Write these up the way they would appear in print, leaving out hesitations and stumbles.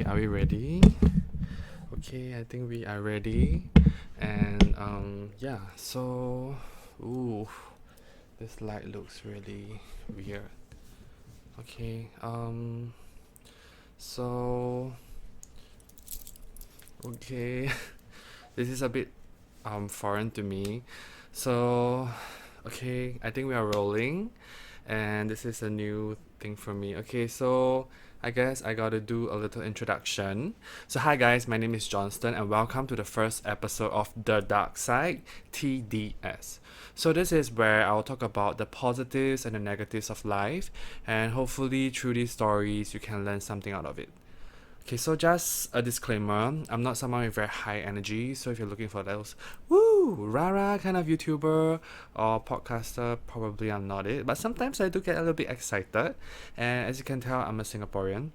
are we ready? Okay, I think we are ready. And yeah, so ooh, this light looks really weird. Okay, so okay, this is a bit foreign to me. So okay, I think we are rolling, and this is a new thing for me. Okay, so I guess I gotta do a little introduction. So hi guys, my name is Johnstan, and welcome to the first episode of The Dark Side, TDS. So this is where I'll talk about the positives and the negatives of life, and hopefully through these stories you can learn something out of it. Okay, so just a disclaimer, I'm not someone with very high energy, so if you're looking for those woo, rara kind of YouTuber or podcaster, probably I'm not it. But sometimes I do get a little bit excited, and as you can tell, I'm a Singaporean,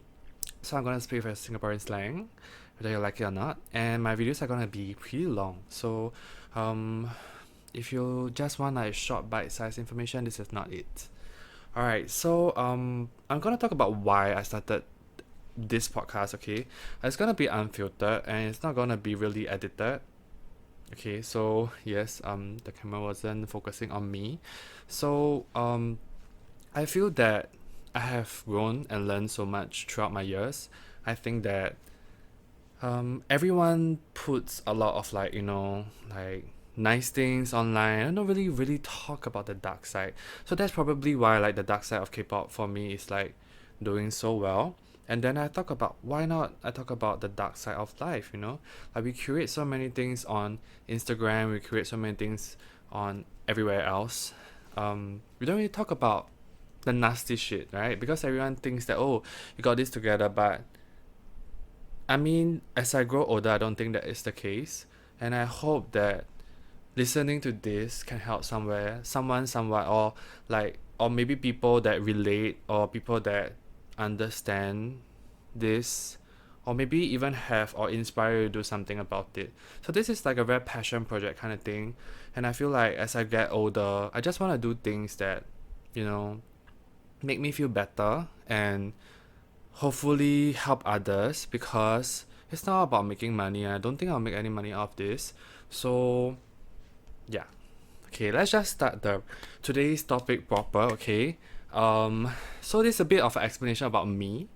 so I'm gonna speak with Singaporean slang, whether you like it or not. And my videos are gonna be pretty long, so if you just want like short bite-sized information, this is not it. Alright, so I'm gonna talk about why I started this podcast. Okay, it's gonna be unfiltered and it's not gonna be really edited. Okay, so yes, the camera wasn't focusing on me. So I feel that I have grown and learned so much throughout my years. I think that everyone puts a lot of like nice things online and don't really talk about the dark side. So that's probably why like the dark side of K-pop for me is like doing so well. And then I talk about why not I talk about the dark side of life, like we curate so many things on Instagram, we curate so many things on everywhere else. We don't really talk about the nasty shit, right? Because everyone thinks that, oh, you got this together, but I mean, as I grow older, I don't think that is the case. And I hope that listening to this can help someone somewhat, or maybe people that relate or people that understand this, or maybe even have or inspire you to do something about it. So this is like a very passion project kind of thing, and I feel like as I get older, I just want to do things that you know make me feel better and hopefully help others, because it's not about making money. I don't think I'll make any money off this. So yeah, okay, let's just start the today's topic proper. Okay, so this is a bit of an explanation about me,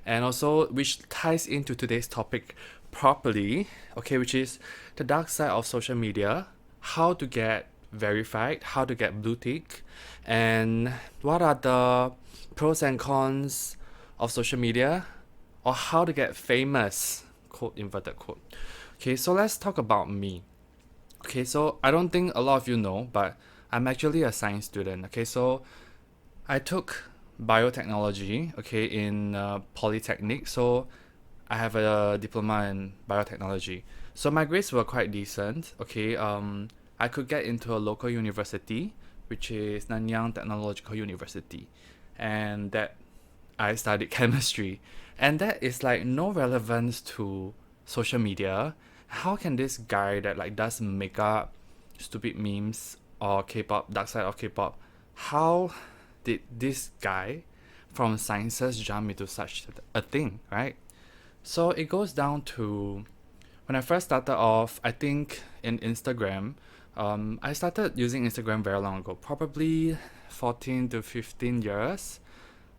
and also which ties into today's topic properly. Okay, which is the dark side of social media, how to get verified, how to get blue tick, and what are the pros and cons of social media, or how to get famous, quote inverted quote. Okay, so let's talk about me. Okay, so I don't think a lot of you know, but I'm actually a science student. Okay, so I took biotechnology, okay, in Polytechnic. So I have a diploma in biotechnology. So my grades were quite decent. Okay, I could get into a local university, which is Nanyang Technological University, and that I studied chemistry, and that is like no relevance to social media. How can this guy that like does makeup, stupid memes, or K-pop, dark side of K-pop, how did this guy from sciences jump into such a thing, right? So it goes down to when I first started off, I think in Instagram, I started using Instagram very long ago, probably 14 to 15 years.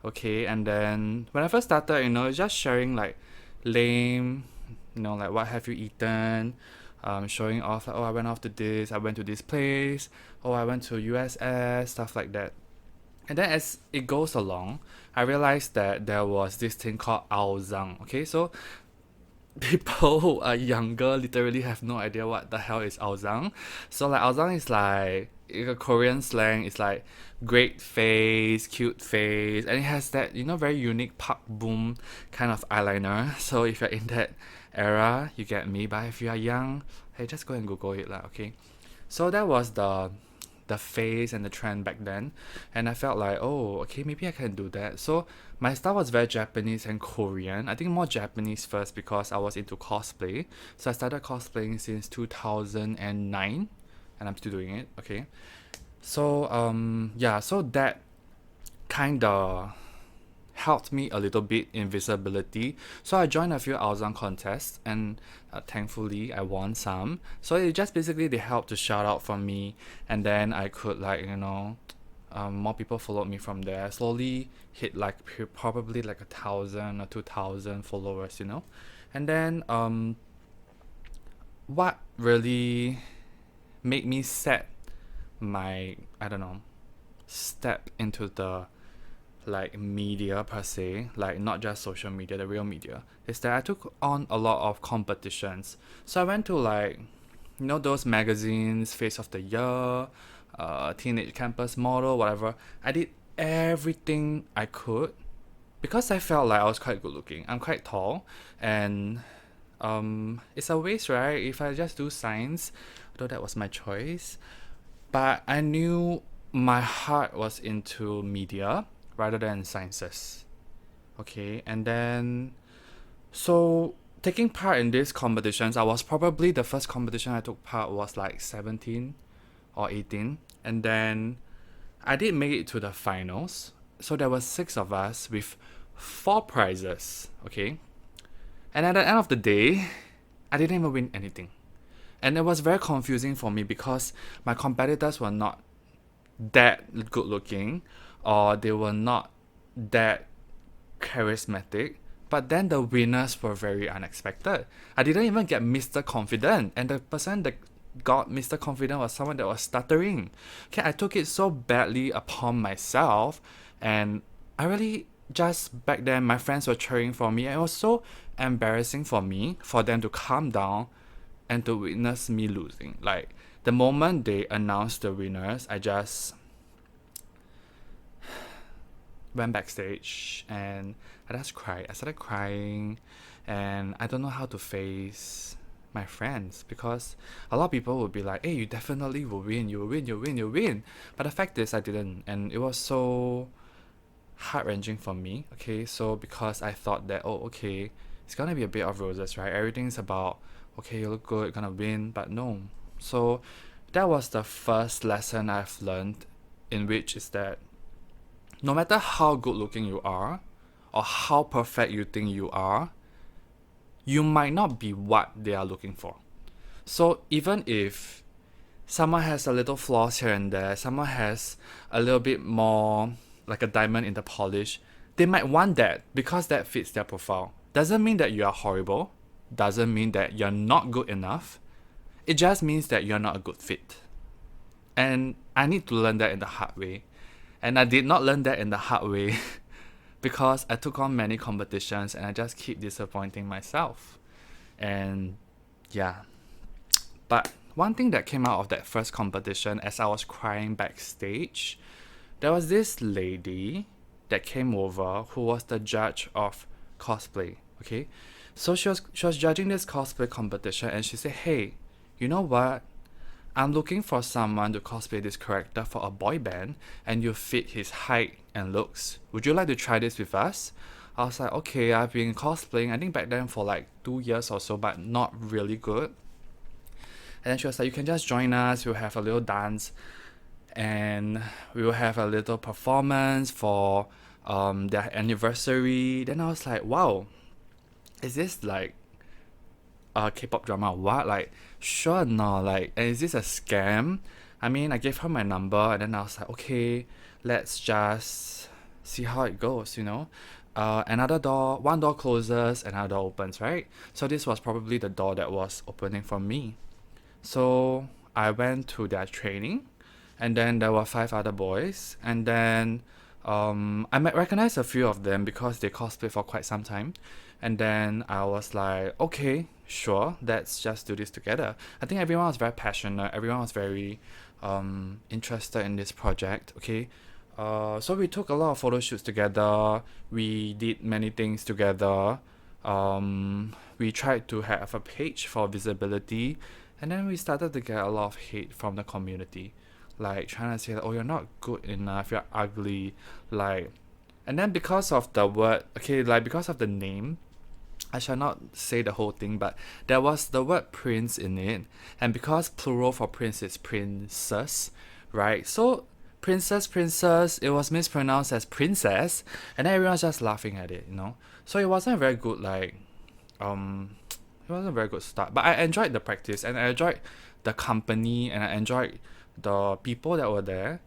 Okay, and then when I first started, just sharing like lame, like what have you eaten, showing off like, oh, I went off to this, I went to this place, oh, I went to USS, stuff like that. And then as it goes along, I realized that there was this thing called aozang. Okay, so people who are younger literally have no idea what the hell is aozang. So like aozang is like a Korean slang. It's like great face, cute face, and it has that very unique Park Boom kind of eyeliner. So if you're in that era, you get me. But if you are young, hey, just go and Google it lah. Okay, so that was the phase and the trend back then, and I felt like, oh, okay, maybe I can do that. So my style was very Japanese and Korean. I think more Japanese first because I was into cosplay. So I started cosplaying since 2009, and I'm still doing it. Okay, so yeah, so that kind of helped me a little bit in visibility. So I joined a few Aozang contests, and thankfully I won some. So it just basically they helped to shout out for me, and then I could more people followed me from there. Slowly hit like probably like 1,000 or 2,000 followers, and then what really made me set my step into the media per se, like not just social media, the real media, is that I took on a lot of competitions. So I went to those magazines, Face of the Year, Teenage Campus Model, whatever. I did everything I could because I felt like I was quite good looking. I'm quite tall, and it's a waste, right? If I just do science, though that was my choice, but I knew my heart was into media rather than sciences. Okay, and then so taking part in these competitions, I was probably the first competition I took part was like 17 or 18, and then I did make it to the finals. So there were 6 of us with 4 prizes. Okay, and at the end of the day, I didn't even win anything. And it was very confusing for me because my competitors were not that good looking, or they were not that charismatic. But then the winners were very unexpected. I didn't even get Mr. Confident, and the person that got Mr. Confident was someone that was stuttering. Okay, I took it so badly upon myself, and I really just back then my friends were cheering for me, and it was so embarrassing for me for them to calm down and to witness me losing. Like the moment they announced the winners, I just went backstage and I just cried. I started crying, and I don't know how to face my friends because a lot of people would be like, hey, you definitely will win, you'll win, you'll win, you'll win. But the fact is I didn't, and it was so heart-wrenching for me. Okay, so because I thought that, oh, okay, it's gonna be a bit of roses, right? Everything's about, okay, you look good, you're gonna win, but no. So that was the first lesson I've learned, in which is that no matter how good looking you are or how perfect you think you are, you might not be what they are looking for. So even if someone has a little flaws here and there, someone has a little bit more like a diamond in the polish, they might want that because that fits their profile. Doesn't mean that you are horrible, doesn't mean that you're not good enough. It just means that you're not a good fit. And I need to learn that in the hard way. And I did not learn that in the hard way because I took on many competitions and I just keep disappointing myself. And yeah. But one thing that came out of that first competition, as I was crying backstage, there was this lady that came over who was the judge of cosplay. Okay, so she was judging this cosplay competition, and she said, hey, you know what, I'm looking for someone to cosplay this character for a boy band, and you fit his height and looks. Would you like to try this with us? I was like, okay, I've been cosplaying, I think back then for like 2 years or so, but not really good. And then she was like, you can just join us, we'll have a little dance, and we will have a little performance for their anniversary. Then I was like, wow, is this like a K-pop drama or what? Like, sure, no, like, and is this a scam? I mean, I gave her my number, and then I was like, okay, let's just see how it goes, one door closes, another door opens, right? So this was probably the door that was opening for me. So I went to their training, and then there were 5 other boys, and then I might recognize a few of them because they cosplayed for quite some time. And then I was like, okay, sure, let's just do this together. I think everyone was very passionate, everyone was very interested in this project. Okay, so we took a lot of photo shoots together, we did many things together, we tried to have a page for visibility, and then we started to get a lot of hate from the community, like trying to say that, oh, you're not good enough, you're ugly, like. And then because of the word, okay, like because of the name, I shall not say the whole thing, but there was the word prince in it, and because plural for prince is princess, right? So princess, it was mispronounced as princess, and then everyone's just laughing at it, you know. So it wasn't a very good it wasn't a very good start. But I enjoyed the practice, and I enjoyed the company, and I enjoyed the people that were there.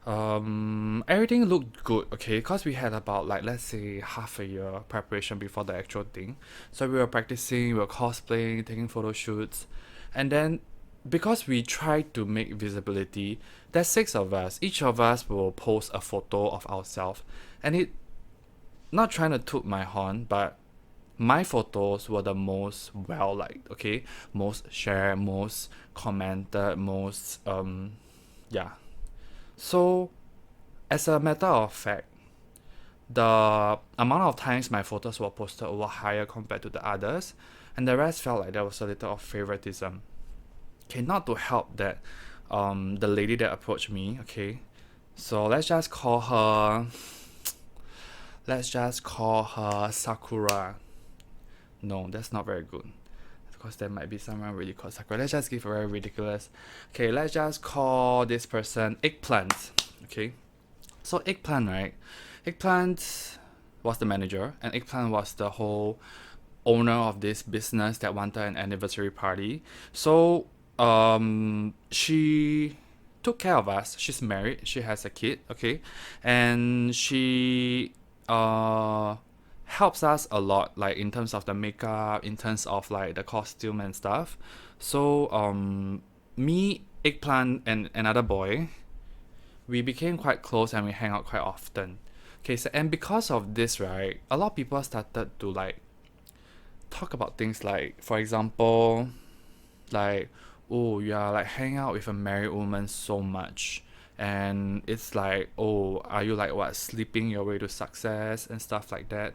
Everything looked good, okay, because we had about like, let's say, half a year preparation before the actual thing. So we were practicing, we were cosplaying, taking photo shoots, and then because we tried to make visibility, there's 6 of us. Each of us will post a photo of ourselves, and it, not trying to toot my horn, but my photos were the most well liked, okay, most shared, most commented, most yeah. So, as a matter of fact, the amount of times my photos were posted were higher compared to the others, and the rest felt like there was a little of favoritism. Okay, not to help that, the lady that approached me, okay, so let's just call her Sakura. No, that's not very good, because there might be someone really called Sakura. Let's just give a very ridiculous. Okay, let's just call this person Eggplant. Okay, so Eggplant, right? Eggplant was the manager, and Eggplant was the whole owner of this business that wanted an anniversary party. So she took care of us. She's married. She has a kid. Okay, and she helps us a lot, like in terms of the makeup, in terms of like the costume and stuff. So me, Eggplant, and another boy, we became quite close, and we hang out quite often. Okay, so and because of this, right, a lot of people started to like talk about things like, for example, like, oh, you are like hanging out with a married woman so much, and it's like, oh, are you like what, sleeping your way to success and stuff like that,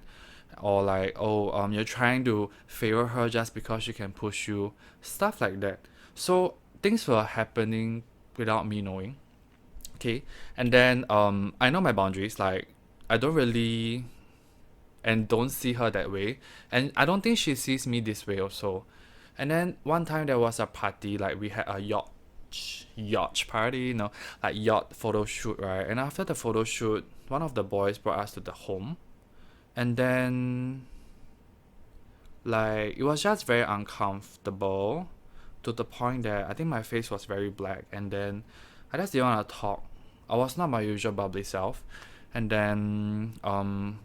or like, oh, you're trying to favor her just because she can push you, stuff like that. So things were happening without me knowing. Okay, and then I know my boundaries, like I don't really and don't see her that way, and I don't think she sees me this way also. And then one time there was a party, like we had a yacht party, you know, like yacht photo shoot, right? And after the photo shoot, one of the boys brought us to the home, and then like it was just very uncomfortable, to the point that I think my face was very black, and then I just didn't want to talk. I was not my usual bubbly self. And then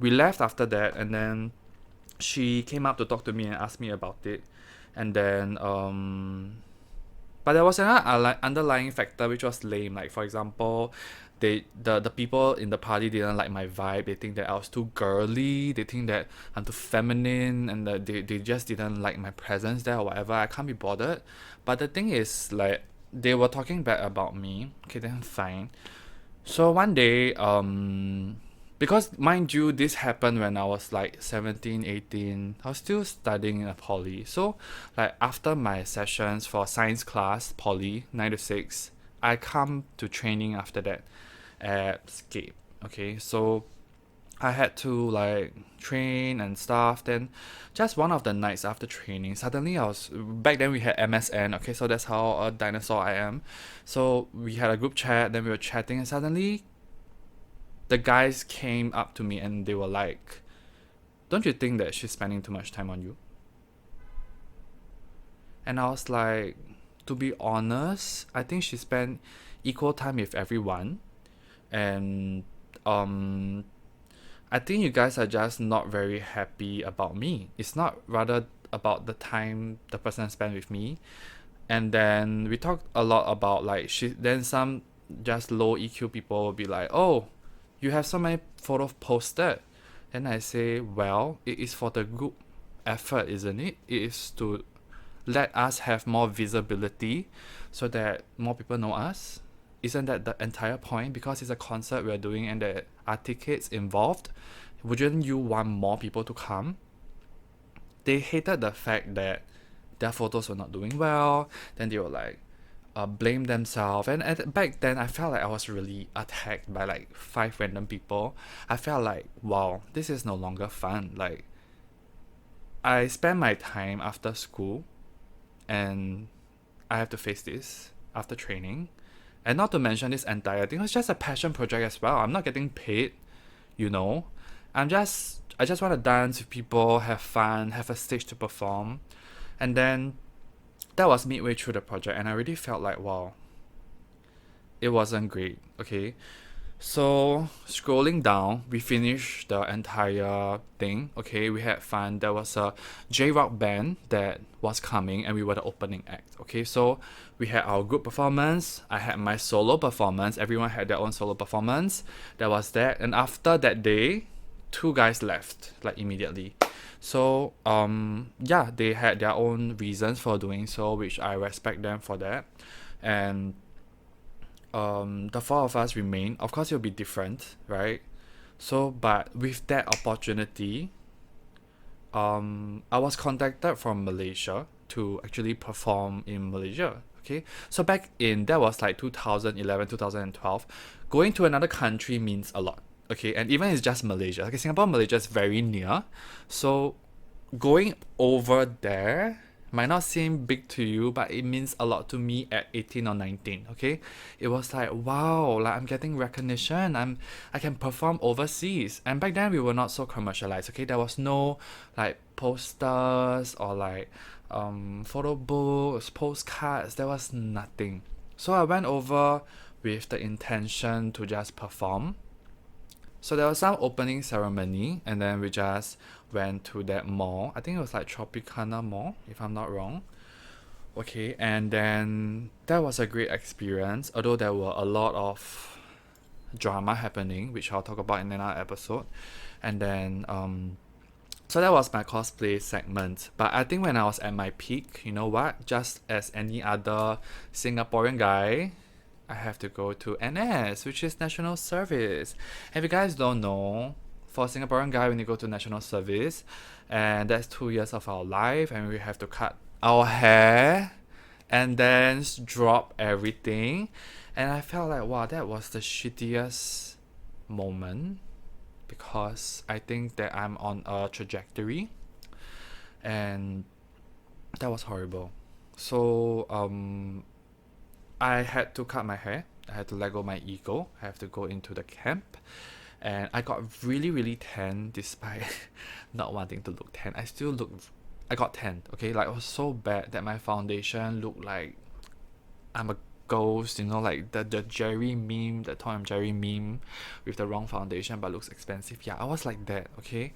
we left after that, and then she came up to talk to me and ask me about it. And then but there was another underlying factor which was lame. Like, for example, the people in the party didn't like my vibe. They think that I was too girly. They think that I'm too feminine, and that they just didn't like my presence there or whatever. I can't be bothered. But the thing is, like, they were talking bad about me. Okay, then fine. So one day, because mind you, this happened when I was like 17, 18. I was still studying in a poly. So, like, after my sessions for science class, poly, 9 to 6, I come to training after that at Scape. Okay, so I had to like train and stuff. Then just one of the nights after training, suddenly I was, back then we had MSN. Okay, so that's how a dinosaur I am. So we had a group chat, then we were chatting, and suddenly the guys came up to me and they were like, don't you think that she's spending too much time on you? And I was like, to be honest, I think she spent equal time with everyone. And I think you guys are just not very happy about me. It's not rather about the time the person spent with me. And then we talked a lot about like then some just low EQ people will be like, oh, you have so many photos posted. Then I say, well, it is for the group effort, isn't it? It is to let us have more visibility so that more people know us. Isn't that the entire point? Because it's a concert we're doing and there are tickets involved. Wouldn't you want more people to come? They hated the fact that their photos were not doing well. Then they were like, blame themselves. And back then, I felt like I was really attacked by like 5 random people. I felt like, wow, this is no longer fun. Like, I spend my time after school, and I have to face this after training. And not to mention this entire thing, it's just a passion project as well. I'm not getting paid, you know. I just want to dance with people, have fun, have a stage to perform. And then that was midway through the project, and I really felt like, wow, it wasn't great. Okay. So scrolling down, we finished the entire thing. Okay, we had fun. There was a J-rock band that was coming, and we were the opening act. Okay, so we had our group performance. I had my solo performance. Everyone had their own solo performance. There was that, and after that day, two guys left like immediately. So yeah, they had their own reasons for doing so, which I respect them for that. And the four of us remain. Of course, it'll be different, right? So, but with that opportunity, I was contacted from Malaysia to actually perform in Malaysia. Okay, so back in that was like 2011, 2012. Going to another country means a lot. Okay, and even it's just Malaysia. Okay, Singapore, Malaysia is very near, so going over there might not seem big to you, but it means a lot to me at 18 or 19. Okay, it was like, wow, like I'm getting recognition. I can perform overseas, and back then we were not so commercialized. Okay, there was no like posters or like photo books, postcards. There was nothing. So I went over with the intention to just perform. So there was some opening ceremony, and then we just went to that mall. I think it was like Tropicana Mall, if I'm not wrong. Okay, and then that was a great experience, although there were a lot of drama happening, which I'll talk about in another episode. And then so that was my cosplay segment. But I think when I was at my peak, you know what? Just as any other Singaporean guy, I have to go to NS, which is National Service. If you guys don't know, for a Singaporean guy, when you go to National Service, and that's 2 years of our life, and we have to cut our hair and then drop everything. And I felt like, wow, that was the shittiest moment because I think that I'm on a trajectory, and that was horrible. So, I had to cut my hair. I had to let go my ego. I have to go into the camp. And I got really, really tan despite not wanting to look tan. I got tan, okay? Like, it was so bad that my foundation looked like I'm a ghost, you know, like the Jerry meme, the Tom and Jerry meme with the wrong foundation but looks expensive. Yeah, I was like that, okay?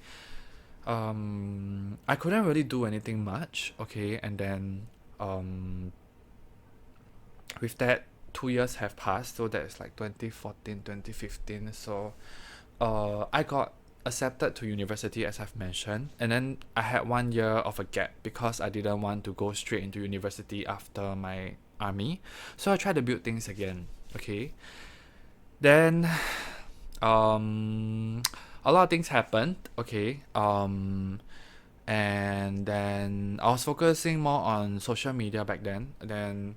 I couldn't really do anything much, okay? And then, with that, 2 years have passed, so that's like 2014, 2015. So I got accepted to university, as I've mentioned, and then I had 1 year of a gap because I didn't want to go straight into university after my army. So I tried to build things again. Okay, then a lot of things happened. Okay, and then I was focusing more on social media back then. Then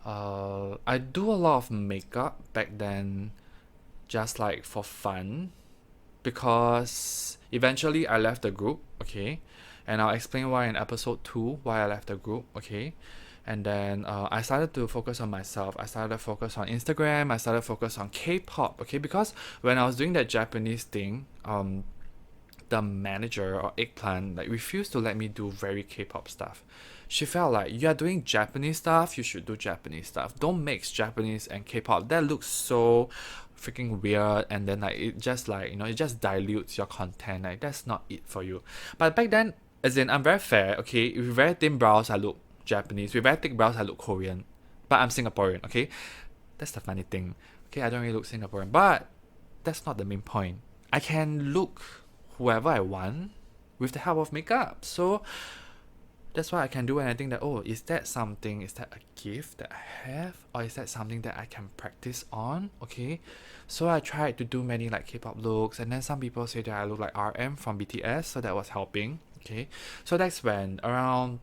I do a lot of makeup back then, just like for fun, because eventually I left the group, okay, and I'll explain why in episode 2 why I left the group, okay. And then I started to focus on myself. I started to focus on Instagram. I started to focus on K-pop, okay, because when I was doing that Japanese thing, the manager or eggplant like refused to let me do very K-pop stuff. She felt like, you are doing Japanese stuff, you should do Japanese stuff. Don't mix Japanese and K-pop. That looks so freaking weird, and then like it just like, you know, it just dilutes your content. Like that's not it for you. But back then, as in, I'm very fair, okay. With very thin brows I look Japanese. With very thick brows I look Korean. But I'm Singaporean, okay? That's the funny thing. Okay, I don't really look Singaporean, but that's not the main point. I can look whoever I want with the help of makeup. So that's why I can do, and I think that, oh, is that a gift that I have, or is that something that I can practice on? Okay, so I tried to do many like K-pop looks, and then some people say that I look like RM from BTS, so that was helping. Okay, so that's when around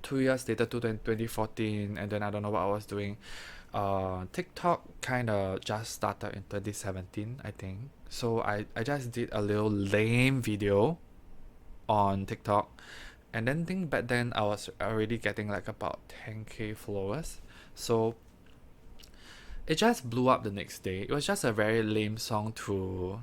2 years later, to 2014, and then I don't know what I was doing. TikTok kind of just started in 2017, I think. So I just did a little lame video on TikTok, and then think back then I was already getting like about 10k followers. So it just blew up the next day. It was just a very lame song to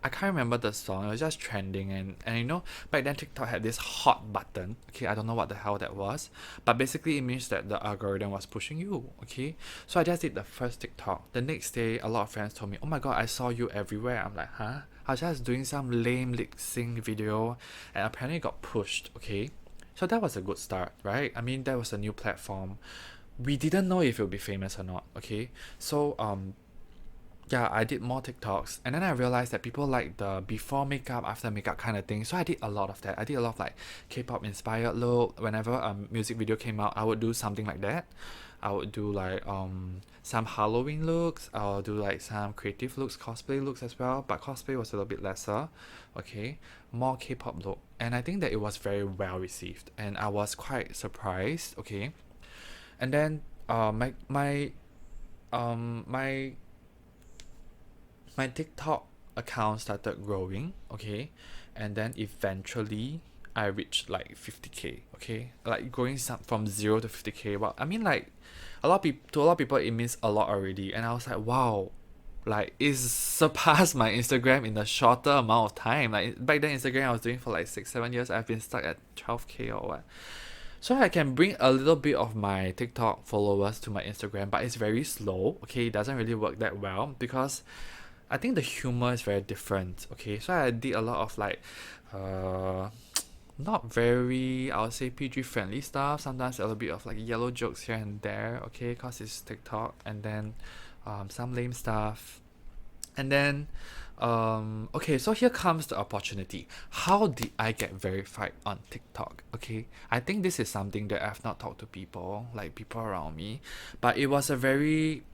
I can't remember the song. It was just trending, and you know, back then TikTok had this hot button. Okay, I don't know what the hell that was, but basically it means that the algorithm was pushing you. Okay, so I just did the first TikTok. The next day, a lot of friends told me, "Oh my god, I saw you everywhere." I'm like, "Huh?" I was just doing some lame lip sync video, and apparently it got pushed. Okay, so that was a good start, right? I mean, that was a new platform. We didn't know if it would be famous or not. Okay, so yeah, I did more TikToks, and then I realized that people like the before makeup, after makeup kind of thing. So I did a lot of that. I did a lot of like K-pop inspired look. Whenever a music video came out, I would do something like that. I would do like some Halloween looks. I'll do like some creative looks, cosplay looks as well. But cosplay was a little bit lesser. Okay, more K-pop look, and I think that it was very well received, and I was quite surprised. Okay, and then my my TikTok account started growing, okay, and then eventually I reached like 50k, okay, like going from 0 to 50k. Well, I mean, like to a lot of people it means a lot already, and I was like, wow, like it's surpassed my Instagram in a shorter amount of time. Like back then, Instagram I was doing for like 6 7 years. I've been stuck at 12k or what. So I can bring a little bit of my TikTok followers to my Instagram, but it's very slow. Okay, it doesn't really work that well because I think the humor is very different. Okay, so I did a lot of like, uh, not very, I would say PG friendly stuff. Sometimes a little bit of like yellow jokes here and there. Okay, cause it's TikTok, and then, some lame stuff, and then, okay. So here comes the opportunity. How did I get verified on TikTok? Okay, I think this is something that I've not talked to people, like people around me, but it was a very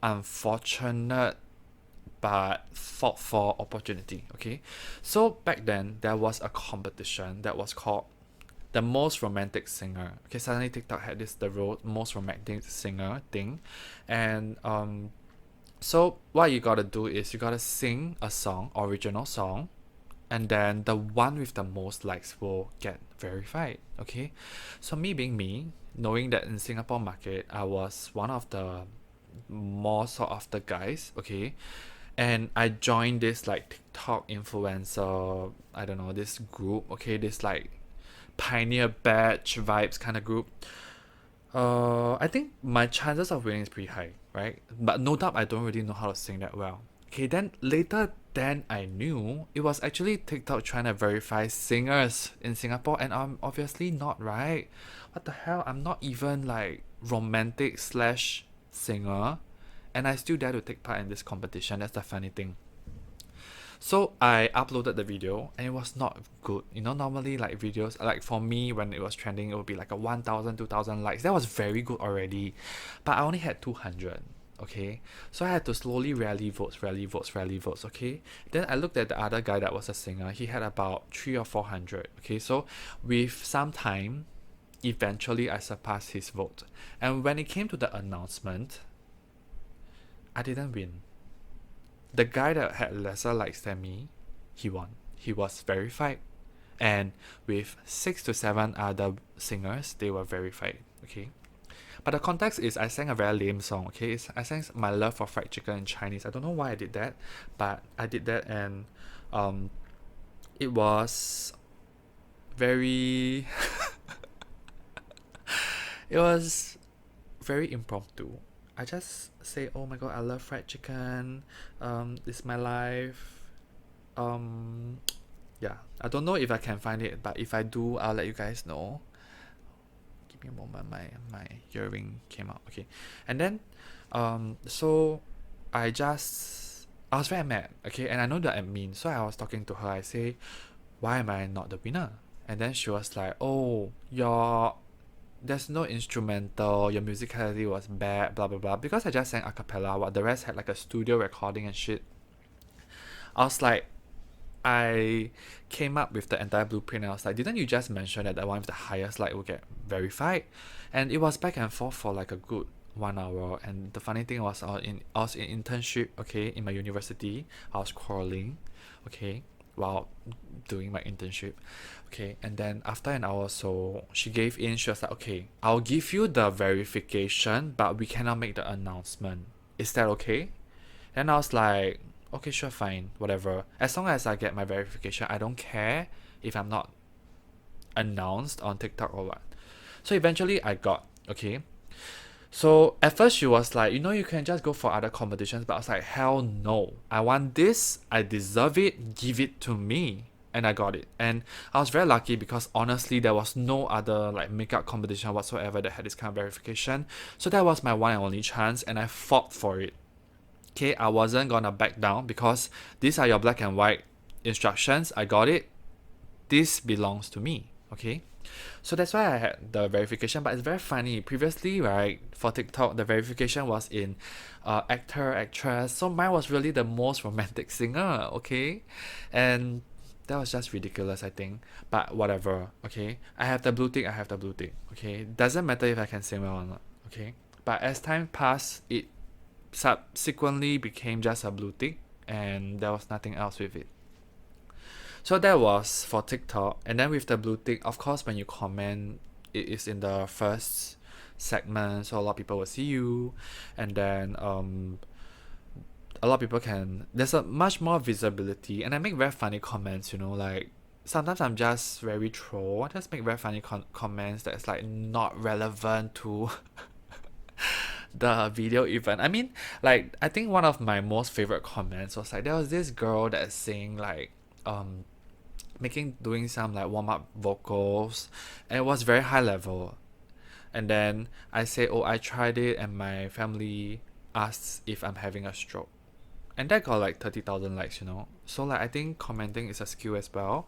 unfortunate but fought for opportunity. Okay, so back then there was a competition that was called the most romantic singer. Okay, suddenly TikTok had this most romantic singer thing, and so what you gotta do is you gotta sing a song, original song, and then the one with the most likes will get verified. Okay, so me being me, knowing that in Singapore market I was one of the more sort of the guys, okay, and I joined this like TikTok influencer, I don't know, this group, okay, this like pioneer batch vibes kind of group. I think my chances of winning is pretty high, right? But no doubt I don't really know how to sing that well. Okay, then later then I knew it was actually TikTok trying to verify singers in Singapore, and I'm obviously not, right? What the hell? I'm not even like romantic slash singer, and I still dare to take part in this competition. That's the funny thing. So I uploaded the video and it was not good. You know, normally like videos, like for me when it was trending, it would be like a 1,000, 2,000 likes. That was very good already. But I only had 200. Okay, so I had to slowly rally votes, rally votes, rally votes. Okay, then I looked at the other guy that was a singer. He had about 3 or 400. Okay, so with some time, eventually I surpassed his vote. And when it came to the announcement, I didn't win. The guy that had lesser likes than me, he won. He was verified, and with 6 to 7 other singers, they were verified. Okay, but the context is I sang a very lame song. Okay, I sang "My Love for Fried Chicken" in Chinese. I don't know why I did that, but I did that, and um, it was very, it was very impromptu. I just say, "Oh my god, I love fried chicken. It's my life." Um, yeah, I don't know if I can find it, but if I do, I'll let you guys know. Give me a moment. My earring came out. Okay, and then, so I was very mad. Okay, and I know the admin, so I was talking to her. I say, "Why am I not the winner?" And then she was like, "Oh, there's no instrumental, your musicality was bad, blah blah blah." Because I just sang a cappella, what the rest had like a studio recording and shit. I was like, I came up with the entire blueprint, and I was like, didn't you just mention that the one with the highest like will get verified? And it was back and forth for like a good 1 hour. And the funny thing was I was in internship, okay, in my university. I was quarreling, okay, while doing my internship. Okay, and then after an hour or so, she gave in. She was like, okay, I'll give you the verification, but we cannot make the announcement. Is that okay? And I was like, okay, sure, fine, whatever. As long as I get my verification, I don't care if I'm not announced on TikTok or what. So eventually I got, okay. So at first she was like, you can just go for other competitions, but I was like, hell no. I want this, I deserve it, give it to me. And I got it. And I was very lucky because honestly there was no other like makeup competition whatsoever that had this kind of verification. So that was my one and only chance and I fought for it. Okay, I wasn't gonna back down because these are your black and white instructions. I got it. This belongs to me. Okay. So that's why I had the verification, but it's very funny. Previously, right, for TikTok, the verification was in actor, actress. So mine was really the most romantic singer, okay? And that was just ridiculous, I think. But whatever, okay? I have the blue tick, I have the blue tick, okay? Doesn't matter if I can sing well or not, okay? But as time passed, it subsequently became just a blue tick, and there was nothing else with it. So that was for TikTok. And then with the blue tick, of course, when you comment, it is in the first segment, so a lot of people will see you. And then a lot of people there's a much more visibility. And I make very funny comments, like sometimes I'm just very troll. I just make very funny comments that's like not relevant to the video even. I mean, like, I think one of my most favorite comments was like, there was this girl that's saying like, doing some like warm-up vocals, and it was very high level. And then I say, oh, I tried it and my family asks if I'm having a stroke, and that got like 30,000 likes. So like I think commenting is a skill as well.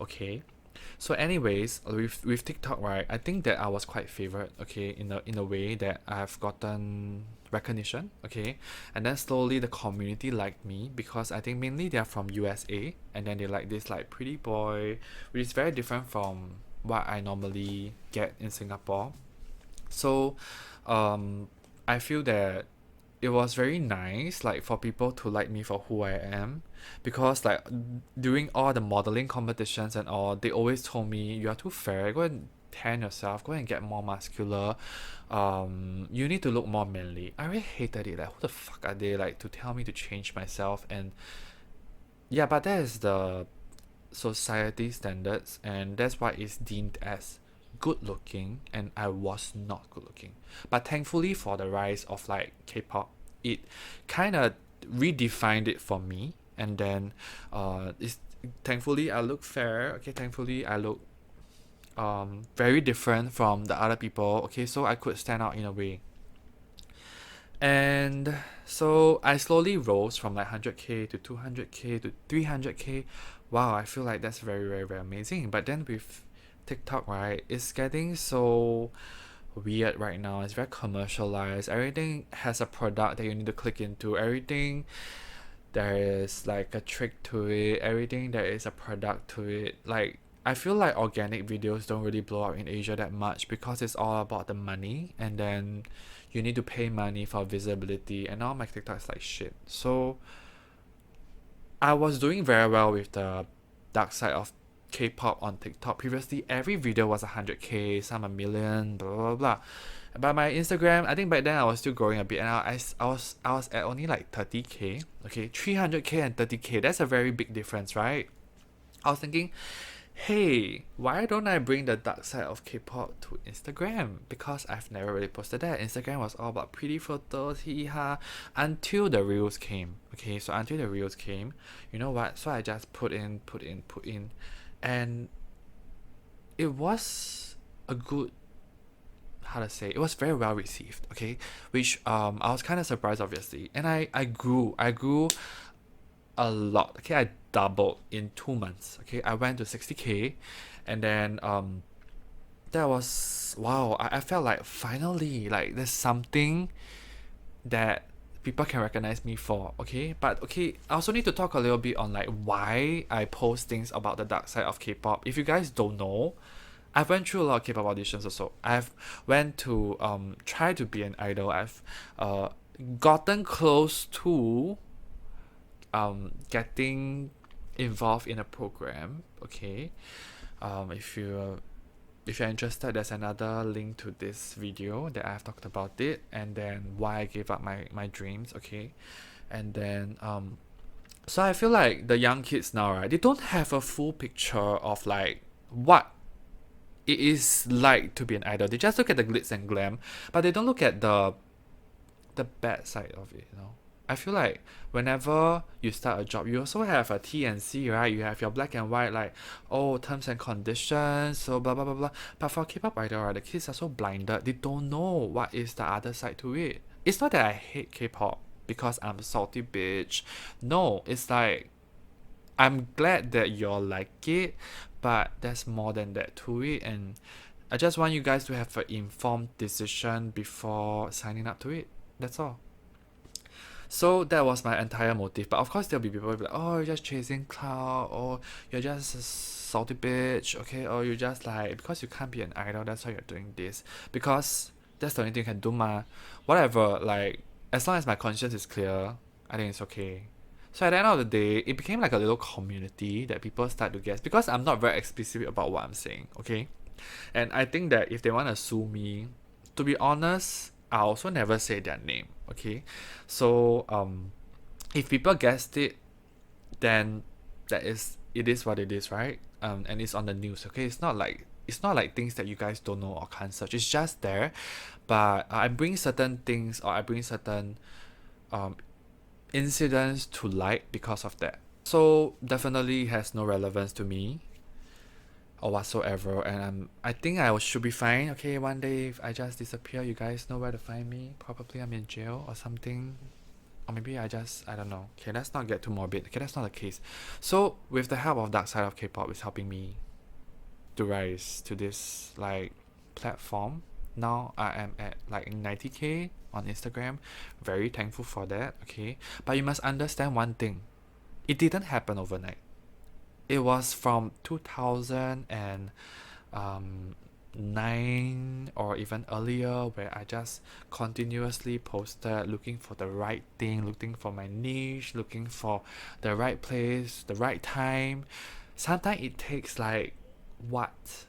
Okay, so anyways, with TikTok, right, I think that I was quite favored, okay, in a way that I've gotten recognition, okay, and then slowly the community liked me because I think mainly they're from USA, and then they like this like pretty boy, which is very different from what I normally get in Singapore. So I feel that it was very nice like for people to like me for who I am, because like during all the modeling competitions and all, they always told me, you are too fair, go and tan yourself, go and get more muscular, you need to look more manly. I really hated it. Like, who the fuck are they like to tell me to change myself? And yeah, but that is the society standards, and that's why it's deemed as good looking, and I was not good looking. But thankfully for the rise of like K-pop, it kind of redefined it for me. And then it's thankfully I look fair, okay, thankfully I look very different from the other people, okay, so I could stand out in a way. And so I slowly rose from like 100k to 200k to 300k. Wow, I feel like that's very, very, very amazing. But then with TikTok, right, it's getting so weird right now. It's very commercialized. Everything has a product that you need to click into. Everything, there is like a trick to it. Everything, there is a product to it. Like, I feel like organic videos don't really blow up in Asia that much because it's all about the money, and then you need to pay money for visibility, and now my TikTok is like shit. So I was doing very well with the dark side of K-pop on TikTok. Previously, every video was 100k, some a million, blah blah blah. But my Instagram, I think back then I was still growing a bit, and I was at only like 30k. Okay, 300k and 30k. That's a very big difference, right? I was thinking, hey, why don't I bring the dark side of K-pop to Instagram? Because I've never really posted that. Instagram was all about pretty photos, hee ha, until the reels came. Okay, so until the reels came, you know what? So I just put in, and it was a good, how to say, it was very well received. Okay, which I was kind of surprised, obviously, and I grew a lot. Okay, I doubled in 2 months. Okay, I went to 60k, and then that was wow. I felt like finally, like, there's something that people can recognize me for. Okay, but okay, I also need to talk a little bit on like why I post things about the dark side of K-pop. If you guys don't know, I've went through a lot of K-pop auditions also. I've went to try to be an idol. I've gotten close to getting involved in a program. Okay, if you're interested, there's another link to this video that I've talked about it, and then why I gave up my dreams. Okay, and then so I feel like the young kids now, right, they don't have a full picture of like what it is like to be an idol. They just look at the glitz and glam, but they don't look at the bad side of it, you know. I feel like whenever you start a job, you also have a T and C, right? You have your black and white, like, oh, terms and conditions, so blah blah blah blah. But for K-pop idol, right, the kids are so blinded, they don't know what is the other side to it. It's not that I hate K-pop because I'm a salty bitch. No, it's like I'm glad that you all like it, but there's more than that to it, and I just want you guys to have an informed decision before signing up to it. That's all. So that was my entire motive. But of course, there'll be people who be like, oh, you're just chasing clout, or you're just a salty bitch, okay, or you're just like, because you can't be an idol, that's why you're doing this. Because that's the only thing you can do, ma. Whatever, like, as long as my conscience is clear, I think it's okay. So at the end of the day, it became like a little community that people start to guess. Because I'm not very explicit about what I'm saying, okay? And I think that if they want to sue me, to be honest, I also never say their name, okay? So if people guessed it, then it is what it is, right? And it's on the news, okay? It's not like things that you guys don't know or can't search. It's just there, but I bring certain things, or I bring certain um incidents to light because of that. So definitely has no relevance to me or whatsoever, and I think I should be fine. Okay, one day if I just disappear, you guys know where to find me. Probably I'm in jail or something, or maybe I don't know. Okay, let's not get too morbid. Okay, that's not the case. So with the help of Dark Side of K-pop, is helping me to rise to this like platform. Now I am at like 90k on Instagram. Very thankful for that. Okay, but you must understand one thing. It didn't happen overnight. It was from 2009 or even earlier, where I just continuously posted looking for the right thing, looking for my niche, looking for the right place, the right time. Sometimes it takes like what,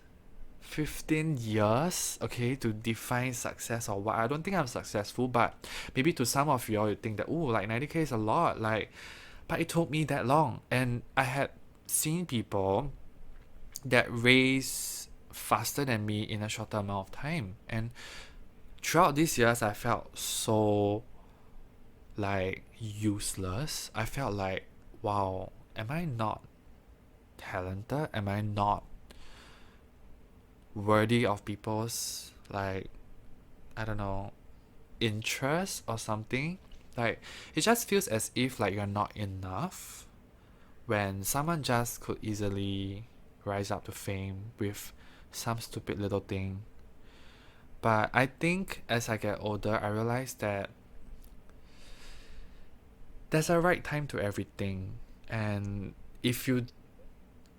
15 years, okay, to define success or what. I don't think I'm successful, but maybe to some of y'all you think that, oh, like 90k is a lot, like, but it took me that long, and I had seen people that raise faster than me in a shorter amount of time. And throughout these years, I felt so like useless. I felt like, wow, am I not talented? Am I not worthy of people's, like, I don't know, interest or something? Like, it just feels as if like you're not enough when someone just could easily rise up to fame with some stupid little thing. But I think as I get older, I realize that there's a right time to everything. And if you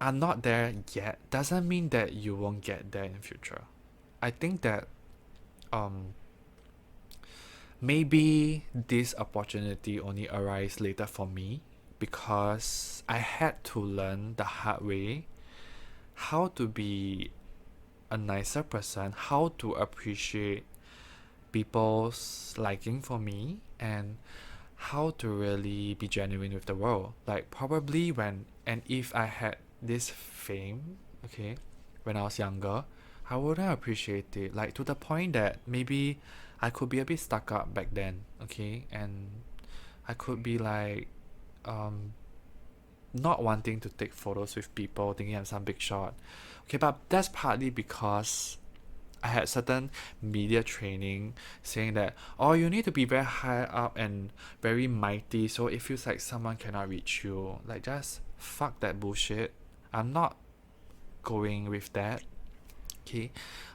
are not there yet, doesn't mean that you won't get there in the future. I think that maybe this opportunity only arise later for me, because I had to learn the hard way how to be a nicer person, how to appreciate people's liking for me, and how to really be genuine with the world. Like, probably when and if I had this fame, okay, when I was younger, I wouldn't appreciate it. Like, to the point that maybe I could be a bit stuck up back then, okay, and I could be like not wanting to take photos with people, thinking I'm some big shot. Okay, but that's partly because I had certain media training saying that, oh, you need to be very high up and very mighty, so it feels like someone cannot reach you. Like, just fuck that bullshit. I'm not going with that. Okay,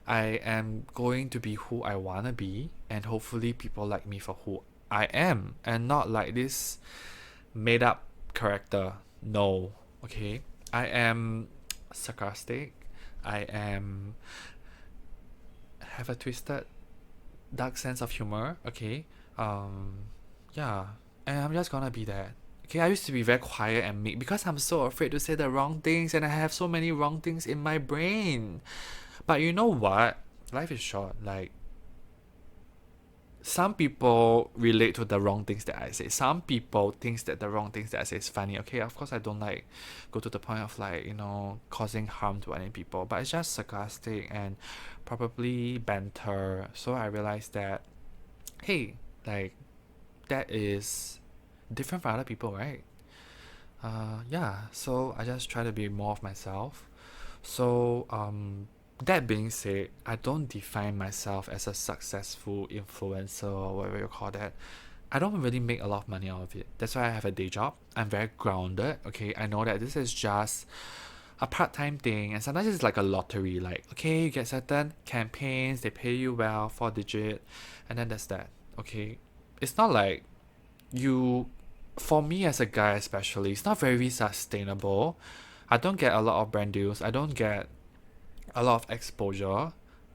I am going to be who I wanna be, and hopefully people like me for who I am, and not like this made up character. No, okay. I am sarcastic. I am have a twisted, dark sense of humor. Okay. Yeah, and I'm just gonna be that. Okay, I used to be very quiet and meek because I'm so afraid to say the wrong things and I have so many wrong things in my brain. But you know what? Life is short. Like, some people relate to the wrong things that I say. Some people thinks that the wrong things that I say is funny. Okay, of course I don't like go to the point of like, causing harm to any people. But it's just sarcastic and probably banter. So I realized that, hey, like, that is different from other people, right? Yeah, so I just try to be more of myself. So, that being said, I don't define myself as a successful influencer or whatever you call that. I don't really make a lot of money out of it. That's why I have a day job. I'm very grounded. Okay, I know that this is just a part-time thing, and sometimes it's like a lottery. Like, okay, you get certain campaigns, they pay you well, 4 digit, and then that's that. Okay, it's not like you. For me as a guy especially, it's not very sustainable. I don't get a lot of brand deals. I don't get a lot of exposure,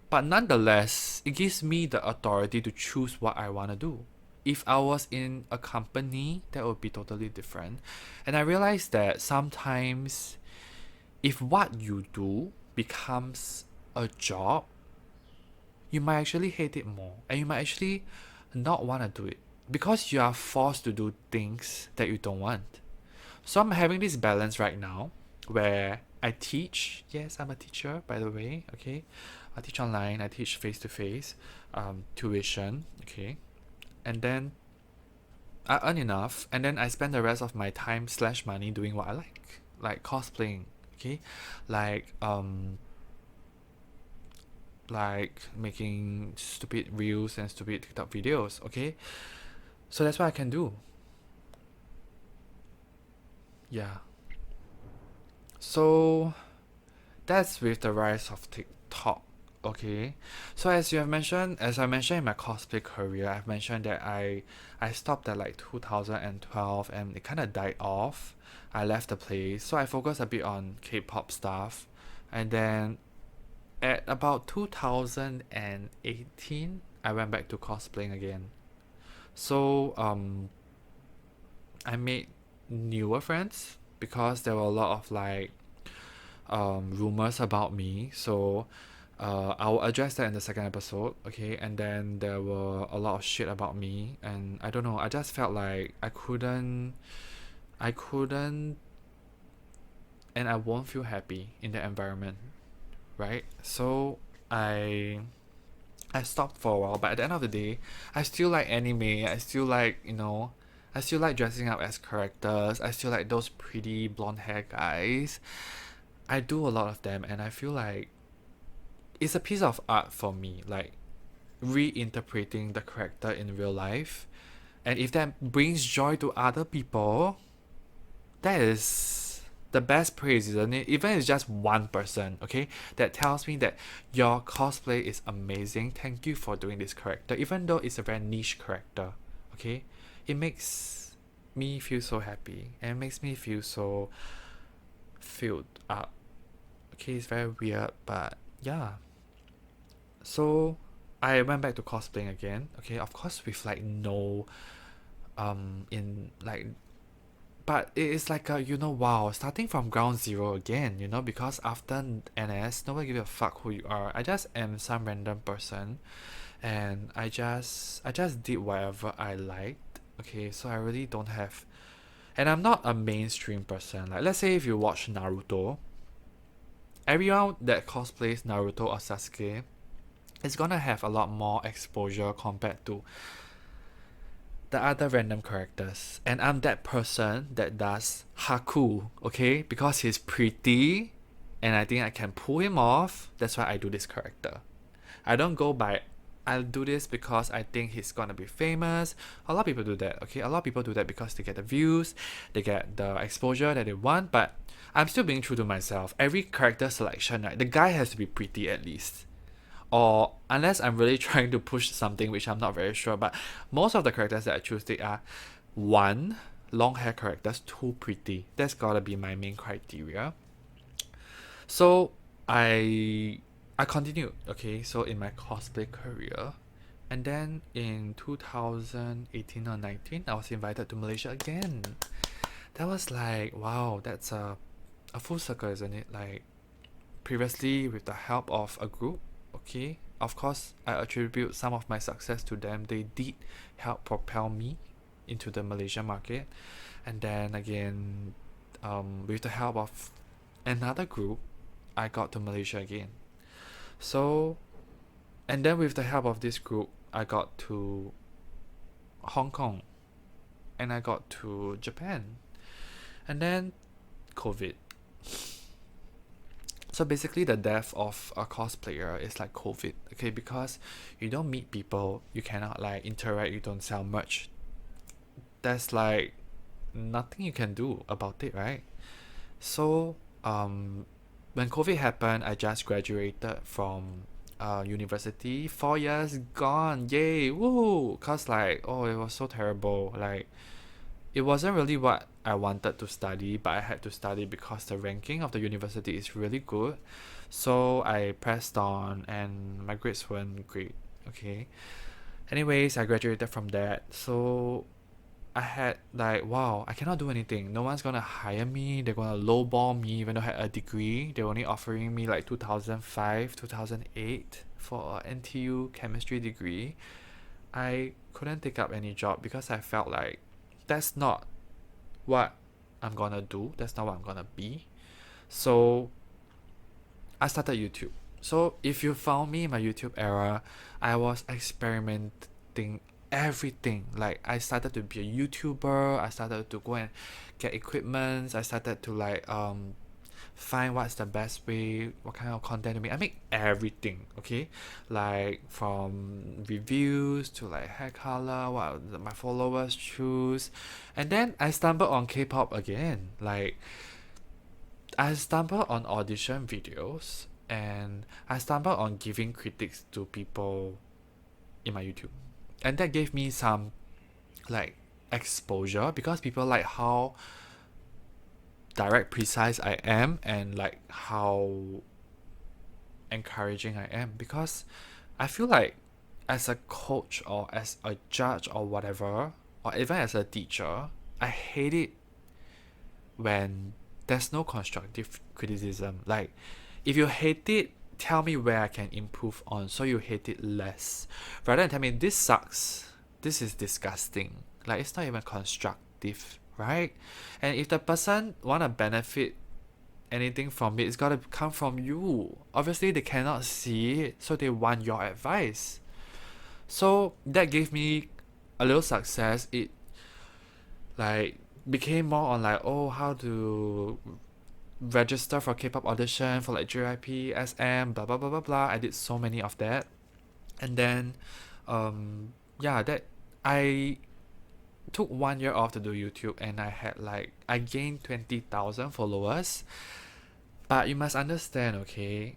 but nonetheless, it gives me the authority to choose what I want to do. If I was in a company, that would be totally different. And I realized that sometimes, if what you do becomes a job, you might actually hate it more, and you might actually not want to do it because you are forced to do things that you don't want. So I'm having this balance right now where I teach. Yes, I'm a teacher, by the way. Okay, I teach online. I teach face to face, tuition. Okay, and then I earn enough, and then I spend the rest of my time slash money doing what I like cosplaying. Okay, like like making stupid reels and stupid TikTok videos. Okay, so that's what I can do. Yeah. So that's with the rise of TikTok. Okay. So as I mentioned in my cosplay career, I've mentioned that I stopped at like 2012 and it kind of died off. I left the place, so I focused a bit on K-pop stuff, and then at about 2018, I went back to cosplaying again. So I made newer friends because there were a lot of like rumors about me. So I will address that in the second episode, okay? And then there were a lot of shit about me, and I don't know. I just felt like I couldn't, and I won't feel happy in the environment, right? So I I stopped for a while, but at the end of the day, I still like anime. I still like, I still like dressing up as characters. I still like those pretty blonde hair guys. I do a lot of them, and I feel like it's a piece of art for me, like reinterpreting the character in real life. And if that brings joy to other people, that is the best praise, isn't it? Even if it's just one person, okay, that tells me that your cosplay is amazing. Thank you for doing this character, even though it's a very niche character, okay? It makes me feel so happy and it makes me feel so filled up. Okay, it's very weird, but yeah. So I went back to cosplaying again. Okay, of course with like no in like, but it is like a, wow, starting from ground zero again, because after NS, nobody give a fuck who you are. I just am some random person, and I just did whatever I liked. Okay, so I really don't have, and I'm not a mainstream person. Like, let's say if you watch Naruto, everyone that cosplays Naruto or Sasuke is gonna have a lot more exposure compared to the other random characters. And I'm that person that does Haku, okay? Because he's pretty and I think I can pull him off. That's why I do this character. I don't go by, I'll do this because I think he's gonna be famous. A lot of people do that, okay? A lot of people do that because they get the views, they get the exposure that they want, but I'm still being true to myself. Every character selection, right, the guy has to be pretty at least. Or unless I'm really trying to push something, which I'm not very sure, but most of the characters that I choose, they are one, long hair characters, two, pretty. That's gotta be my main criteria. So I continued, okay, so in my cosplay career, and then in 2018 or 19, I was invited to Malaysia again. that was like, wow, that's a full circle, isn't it? Like previously with the help of a group, okay, of course I attribute some of my success to them. They did help propel me into the Malaysian market. And then again, with the help of another group, I got to Malaysia again. So, and then with the help of this group, I got to Hong Kong, and I got to Japan, and then COVID. So basically, the death of a cosplayer is like COVID, okay? Because you don't meet people, you cannot like interact, you don't sell merch. There's like nothing you can do about it, right? So, when COVID happened, I just graduated from university. 4 years gone, yay, woo! Cause like, oh, it was so terrible. Like, it wasn't really what I wanted to study, but I had to study because the ranking of the university is really good. So I pressed on, and my grades weren't great. Okay. Anyways, I graduated from that. So I had like, wow, I cannot do anything. No one's gonna hire me. They're gonna lowball me even though I had a degree. They're only offering me like 2005, 2008 for a NTU chemistry degree. I couldn't take up any job because I felt like that's not what I'm gonna do. That's not what I'm gonna be. So I started YouTube. So if you found me in my YouTube era, I was experimenting everything. Like I started to be a YouTuber. I started to go and get equipment. I started to like find what's the best way, what kind of content to make. I make everything, okay? Like from reviews to like hair color, what my followers choose. And then I stumbled on K-pop again. Like I stumbled on audition videos, and I stumbled on giving critics to people in my YouTube. And that gave me some like exposure because people like how direct, precise I am, and like how encouraging I am, because I feel like as a coach or as a judge or whatever, or even as a teacher, I hate it when there's no constructive criticism. Like, if you hate it, tell me where I can improve on so you hate it less. Rather than tell me this sucks, this is disgusting. Like, it's not even constructive, right? And if the person wanna benefit anything from it, it's gotta come from you. Obviously they cannot see it, so they want your advice. So that gave me a little success. It like became more on like, oh, how to register for K-pop audition for like JYP, SM, blah blah blah blah blah. I did so many of that. And then yeah, that I took 1 year off to do YouTube, and I gained 20,000 followers. But you must understand, okay,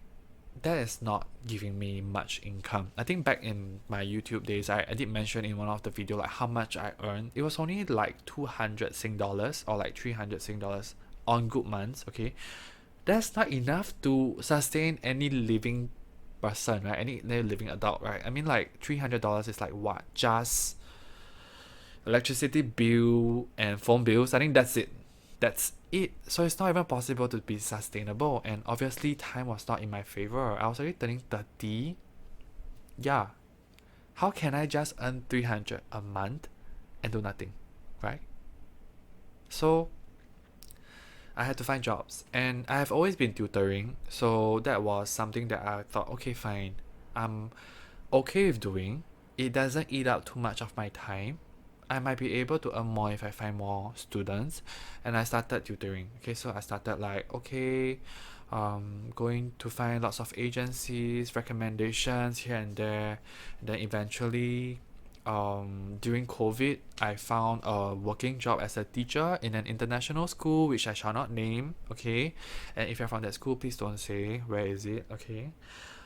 that is not giving me much income. I think back in my YouTube days, I did mention in one of the video like how much I earned. It was only like 200 Sing dollars or like 300 Sing dollars on good months, okay? That's not enough to sustain any living person, right? Any living adult, right? I mean, like $300 is like what? Just electricity bill and phone bills. I think that's it. That's it. So it's not even possible to be sustainable. And obviously, time was not in my favor. I was already turning 30. Yeah. How can I just earn 300 a month and do nothing, right? So I had to find jobs. And I have always been tutoring. So that was something that I thought, okay, fine. I'm okay with doing. It doesn't eat up too much of my time. I might be able to earn more if I find more students. And I started tutoring. Okay, so I started like, okay, going to find lots of agencies, recommendations here and there. And then eventually, during COVID, I found a working job as a teacher in an international school, which I shall not name, okay? And if you're from that school, please don't say where is it, okay?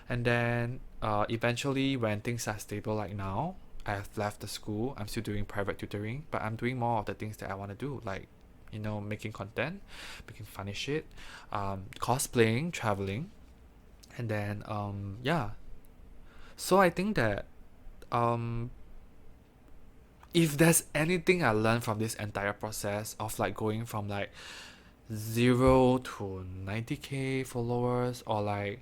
And then eventually, when things are stable like now, I have left the school. I'm still doing private tutoring, but I'm doing more of the things that I want to do, like, you know, making content, making funny shit, cosplaying, traveling, and then yeah. So I think that um if there's anything I learned from this entire process of like going from like 0 to 90k followers, or like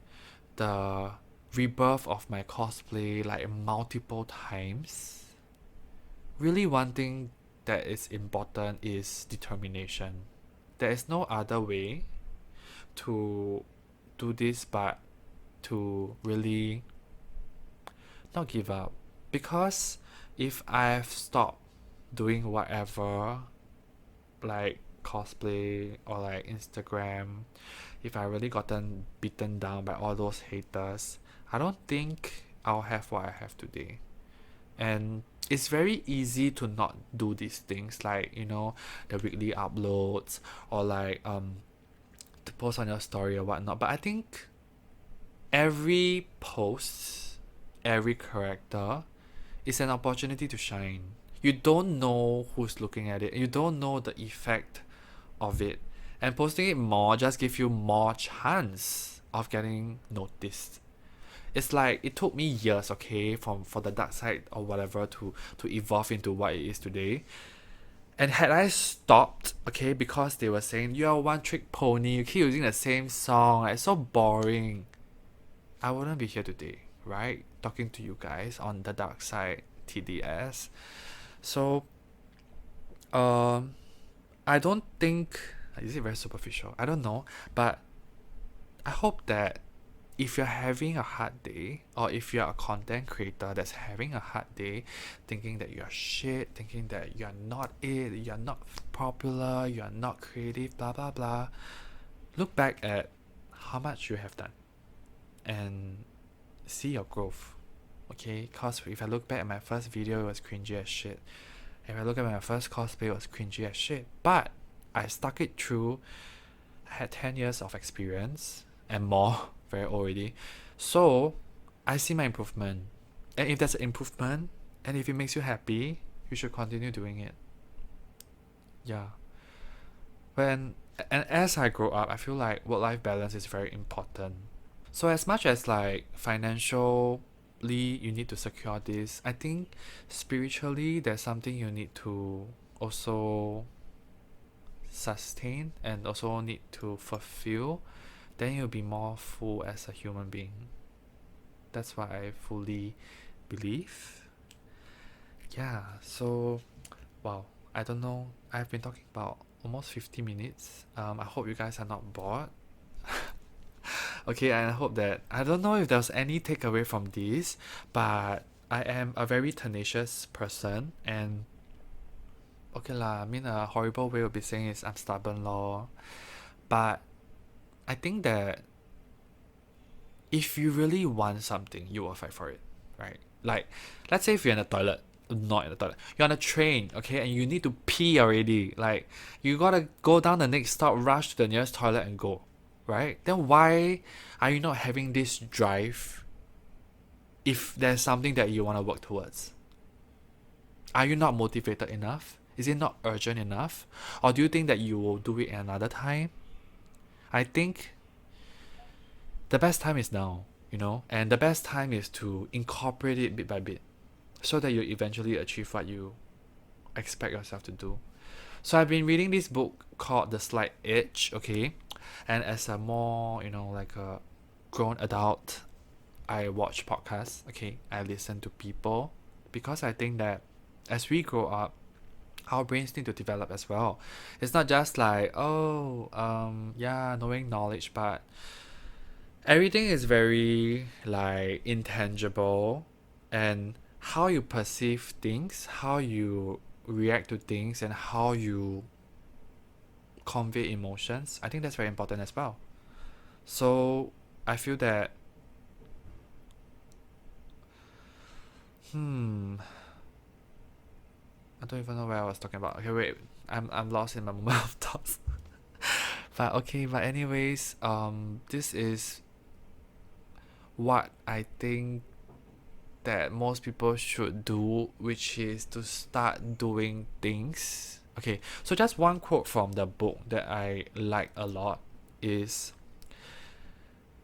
the rebirth of my cosplay like multiple times, really one thing that is important is determination. There is no other way to do this but to really not give up. Because if I've stopped doing whatever, like cosplay or like Instagram, if I really gotten beaten down by all those haters, I don't think I'll have what I have today. And it's very easy to not do these things, like, you know, the weekly uploads, or like to post on your story or whatnot. But I think every post, every character is an opportunity to shine. You don't know who's looking at it. You don't know the effect of it. And posting it more just gives you more chance of getting noticed. It's like it took me years, okay, for the dark side or whatever to evolve into what it is today. And had I stopped, okay, because they were saying you're a one trick pony, you keep using the same song, it's so boring, I wouldn't be here today, right? Talking to you guys on the dark side TDS. So I don't think, is it very superficial? I don't know, but I hope that if you're having a hard day, or if you're a content creator that's having a hard day, thinking that you're shit, thinking that you're not it, you're not popular, you're not creative, blah blah blah, look back at how much you have done and see your growth. Okay, cause if I look back at my first video, it was cringy as shit. If I look at my first cosplay, it was cringy as shit. But I stuck it through. I had 10 years of experience and more, very already. So I see my improvement. And if there's an improvement, and if it makes you happy, you should continue doing it. Yeah. And as I grow up, I feel like work-life balance is very important. So as much as like financially you need to secure this, I think spiritually there's something you need to also sustain and also need to fulfill. Then you'll be more full as a human being. That's what I fully believe. Yeah, so wow, I don't know. I've been talking about almost 50 minutes. I hope you guys are not bored. Okay, and I hope that, I don't know if there's any takeaway from this, but I am a very tenacious person, and okay lah, I mean a horrible way of be saying is I'm stubborn lor. But I think that if you really want something, you will fight for it, right? Like, let's say if you're in the toilet, not in the toilet, you're on a train, okay, and you need to pee already. Like, you gotta go down the next stop, rush to the nearest toilet and go, right? Then why are you not having this drive if there's something that you want to work towards? Are you not motivated enough? Is it not urgent enough? Or do you think that you will do it another time? I think the best time is now, you know, and the best time is to incorporate it bit by bit so that you eventually achieve what you expect yourself to do. So I've been reading this book called The Slight Edge, okay? And as a more, you know, like a grown adult, I watch podcasts, okay? I listen to people, because I think that as we grow up, our brains need to develop as well. It's not just like, yeah, knowing knowledge, but everything is very like intangible, and how you perceive things, how you react to things, and how you convey emotions, I think that's very important as well. So I feel that I don't even know where I was talking about. Okay, wait, I'm lost in my moment of thoughts. But okay, but anyways, this is what I think that most people should do, which is to start doing things. Okay, so just one quote from the book that I like a lot is,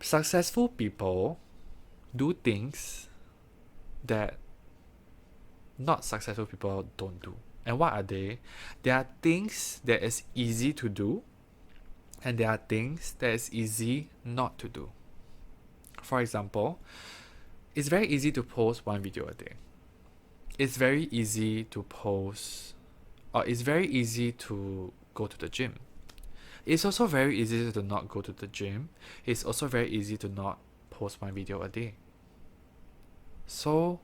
successful people do things that not successful people don't do. And what are they? There are things that is easy to do, and there are things that is easy not to do. For example, it's very easy to post one video a day. It's very easy to post, or it's very easy to go to the gym. It's also very easy to not go to the gym. It's also very easy to not post one video a day. So,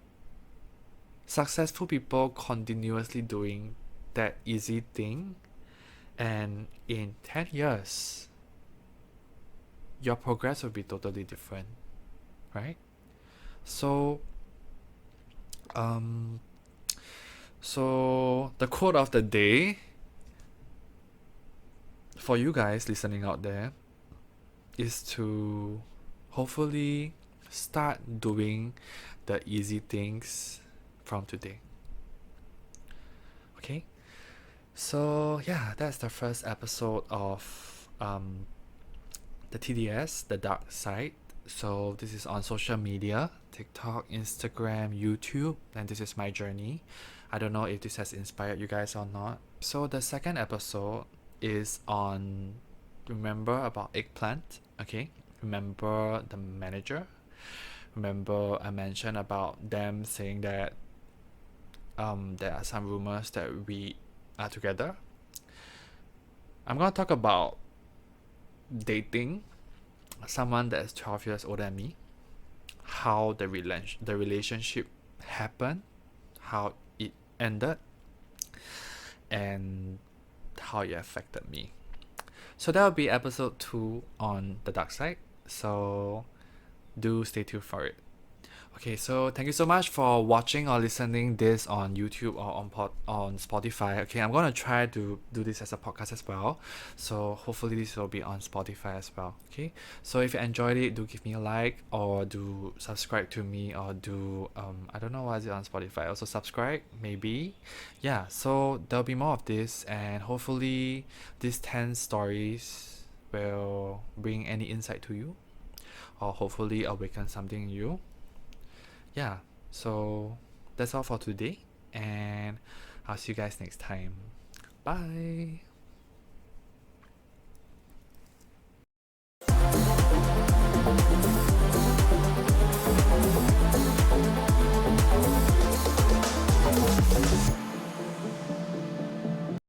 successful people continuously doing that easy thing, and in 10 years, your progress will be totally different, right? So, so the quote of the day for you guys listening out there is to hopefully start doing the easy things from today. Okay? So yeah, that's the first episode of the TDS, the dark side. So this is on social media, TikTok, Instagram, YouTube, and this is my journey. I don't know if this has inspired you guys or not. So the second episode is on, remember about eggplant, okay? Remember the manager? Remember I mentioned about them saying that there are some rumors that we are together. I'm gonna talk about dating someone that is 12 years older than me, how the relationship happened, how it ended, and how it affected me. So that will be episode 2 on the dark side. So do stay tuned for it. Okay, so thank you so much for watching or listening this on YouTube or on Spotify. Okay, I'm gonna try to do this as a podcast as well. So hopefully this will be on Spotify as well. Okay, so if you enjoyed it, do give me a like or do subscribe to me or do I don't know why is it on Spotify. Also subscribe maybe. Yeah, so there'll be more of this, and hopefully these 10 stories will bring any insight to you, or hopefully awaken something in you. Yeah, so that's all for today, and I'll see you guys next time. Bye.